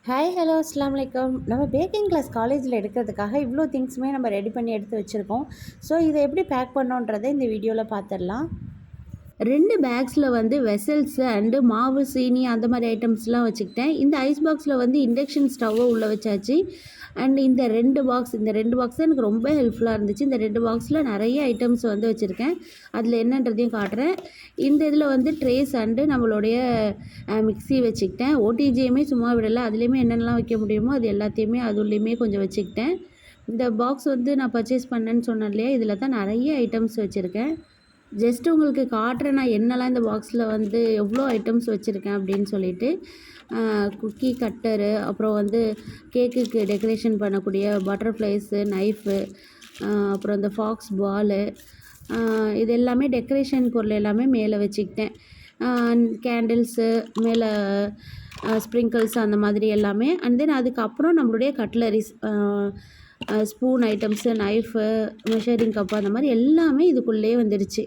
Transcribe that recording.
Hi hello அஸ்ஸலாமு அலைக்கும். நம்ம பேக்கிங் கிளாஸ் காலேஜில் எடுக்கிறதுக்காக இவ்வளோ திங்ஸுமே நம்ம ரெடி பண்ணி எடுத்து வச்சுருக்கோம். ஸோ இதை எப்படி பேக் பண்ணோன்றதை இந்த வீடியோவில் பார்த்துடலாம். 2 பேக்ஸில் வந்து வெசல்ஸு அண்டு மாவு, சீனி அந்த மாதிரி ஐட்டம்ஸ்லாம் வச்சுக்கிட்டேன். இந்த ஐஸ் பாக்ஸில் வந்து இண்டக்ஷன் ஸ்டவ்வை உள்ளே வச்சாச்சு. அண்ட் இந்த ரெண்டு பாக்ஸ் தான் எனக்கு ரொம்ப ஹெல்ப்ஃபுல்லாக இருந்துச்சு. இந்த 2 பாக்ஸில் நிறைய ஐட்டம்ஸ் வந்து வச்சுருக்கேன். அதில் என்னன்றதையும் காட்டுறேன். இந்த இதில் வந்து ட்ரேஸ் அண்டு நம்மளுடைய மிக்ஸி வச்சுக்கிட்டேன். ஓடிஜியுமே சும்மா விடலை. அதுலேயுமே என்னென்னலாம் வைக்க முடியுமோ அது எல்லாத்தையுமே அதுலேயுமே கொஞ்சம் வச்சுக்கிட்டேன். இந்த பாக்ஸ் வந்து நான் பர்ச்சேஸ் பண்ணேன்னு சொன்னேன் இல்லையா, இதில் தான் நிறைய ஐட்டம்ஸ் வச்சுருக்கேன். ஜஸ்ட் உங்களுக்கு காட்டுறேன் நான் என்னெல்லாம் இந்த பாக்ஸில் வந்து எவ்வளோ ஐட்டம்ஸ் வச்சுருக்கேன் அப்படின்னு சொல்லிட்டு. குக்கி கட்டரு, அப்புறம் வந்து கேக்குக்கு டெக்கரேஷன் பண்ணக்கூடிய பட்டர்ஃப்ளைஸு, நைஃபு, அப்புறம் இந்த ஃபாக்ஸ் பாலு, இது எல்லாமே டெக்கரேஷன் பொருள் எல்லாமே மேலே வச்சுக்கிட்டேன். கேண்டில்ஸு மேலே, ஸ்ப்ரிங்கிள்ஸ் அந்த மாதிரி எல்லாமே. அண்ட் தென் அதுக்கப்புறம் நம்மளுடைய cutleries, spoon items, knife, measuring cup அந்த மாதிரி எல்லாமே இதுக்குள்ளேயே வந்துடுச்சு.